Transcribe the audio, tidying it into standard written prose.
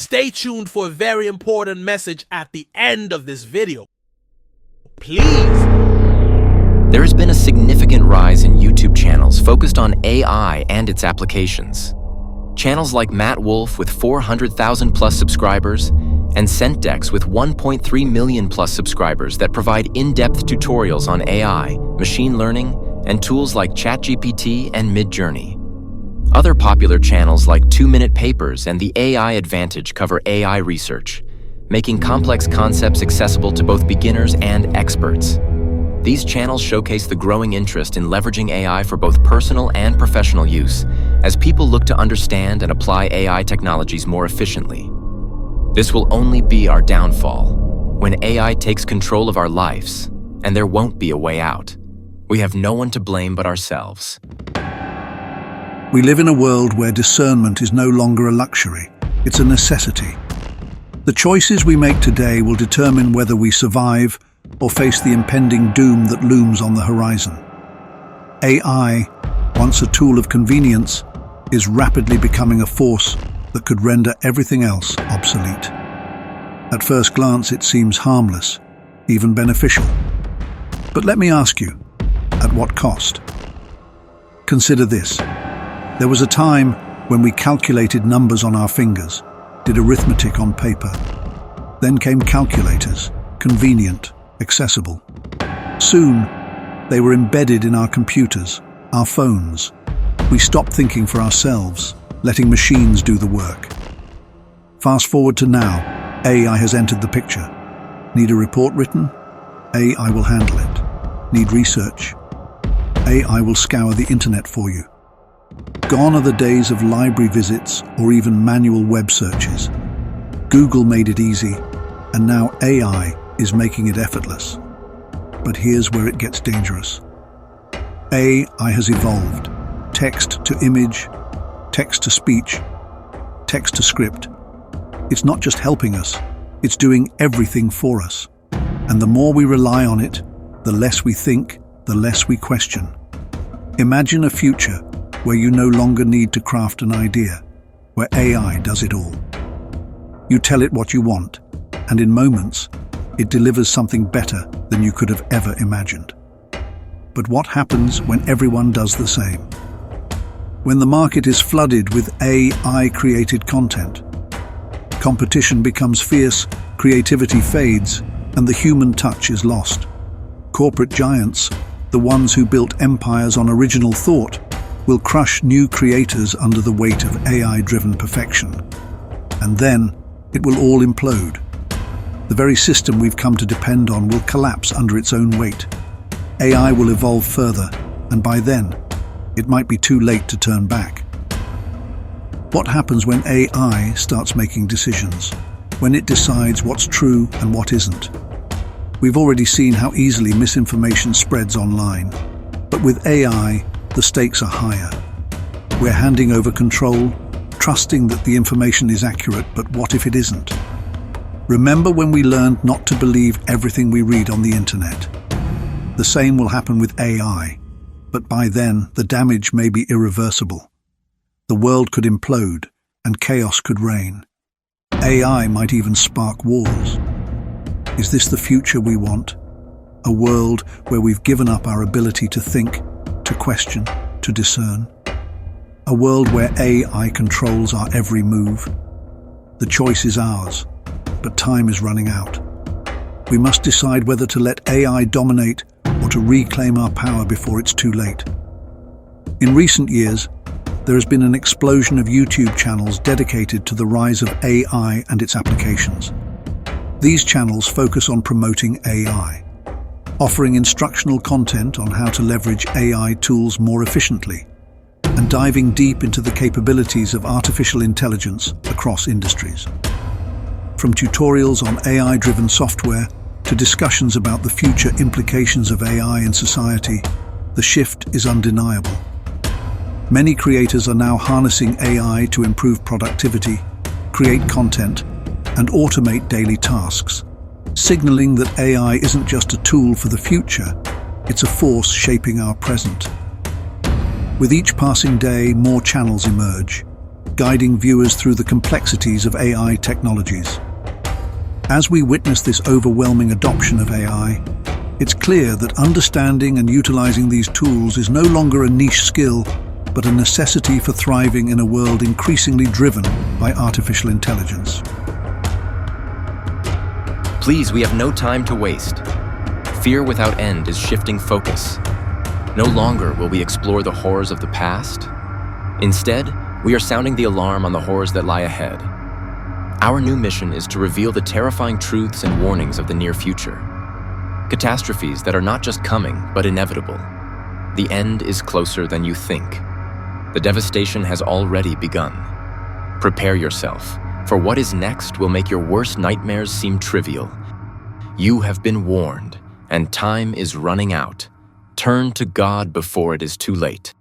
Stay tuned for a very important message at the end of this video. Please. There has been a significant rise in YouTube channels focused on AI and its applications. Channels like Matt Wolf with 400,000 plus subscribers and ScentDex with 1.3 million plus subscribers that provide in-depth tutorials on AI, machine learning, and tools like ChatGPT and Midjourney. Other popular channels like 2-Minute Papers and The AI Advantage cover AI research, making complex concepts accessible to both beginners and experts. These channels showcase the growing interest in leveraging AI for both personal and professional use, as people look to understand and apply AI technologies more efficiently. This will only be our downfall, when AI takes control of our lives, and there won't be a way out. We have no one to blame but ourselves. We live in a world where discernment is no longer a luxury, it's a necessity. The choices we make today will determine whether we survive or face the impending doom that looms on the horizon. AI, once a tool of convenience, is rapidly becoming a force that could render everything else obsolete. At first glance, it seems harmless, even beneficial. But let me ask you, at what cost? Consider this. There was a time when we calculated numbers on our fingers, did arithmetic on paper. Then came calculators, convenient, accessible. Soon, they were embedded in our computers, our phones. We stopped thinking for ourselves, letting machines do the work. Fast forward to now, AI has entered the picture. Need a report written? AI will handle it. Need research? AI will scour the internet for you. Gone are the days of library visits or even manual web searches. Google made it easy, and now AI is making it effortless. But here's where it gets dangerous. AI has evolved. Text to image, text to speech, text to script. It's not just helping us, it's doing everything for us. And the more we rely on it, the less we think, the less we question. Imagine a future where you no longer need to craft an idea, where AI does it all. You tell it what you want, and in moments, it delivers something better than you could have ever imagined. But what happens when everyone does the same? When the market is flooded with AI-created content, competition becomes fierce, creativity fades, and the human touch is lost. Corporate giants, the ones who built empires on original thought, will crush new creators under the weight of AI-driven perfection. And then, it will all implode. The very system we've come to depend on will collapse under its own weight. AI will evolve further, and by then, it might be too late to turn back. What happens when AI starts making decisions? When it decides what's true and what isn't? We've already seen how easily misinformation spreads online. But with AI, the stakes are higher. We're handing over control, trusting that the information is accurate, but what if it isn't? Remember when we learned not to believe everything we read on the internet? The same will happen with AI, but by then the damage may be irreversible. The world could implode and chaos could reign. AI might even spark wars. Is this the future we want? A world where we've given up our ability to think, to question, to discern? A world where AI controls our every move? The choice is ours, but time is running out. We must decide whether to let AI dominate or to reclaim our power before it's too late. In recent years, there has been an explosion of YouTube channels dedicated to the rise of AI and its applications. These channels focus on promoting AI, offering instructional content on how to leverage AI tools more efficiently, and diving deep into the capabilities of artificial intelligence across industries. From tutorials on AI-driven software to discussions about the future implications of AI in society, the shift is undeniable. Many creators are now harnessing AI to improve productivity, create content, and automate daily tasks, signaling that AI isn't just a tool for the future, it's a force shaping our present. With each passing day, more channels emerge, guiding viewers through the complexities of AI technologies. As we witness this overwhelming adoption of AI, it's clear that understanding and utilizing these tools is no longer a niche skill, but a necessity for thriving in a world increasingly driven by artificial intelligence. Please, we have no time to waste. Fear Without End is shifting focus. No longer will we explore the horrors of the past. Instead, we are sounding the alarm on the horrors that lie ahead. Our new mission is to reveal the terrifying truths and warnings of the near future. Catastrophes that are not just coming, but inevitable. The end is closer than you think. The devastation has already begun. Prepare yourself, for what is next will make your worst nightmares seem trivial. You have been warned, and time is running out. Turn to God before it is too late.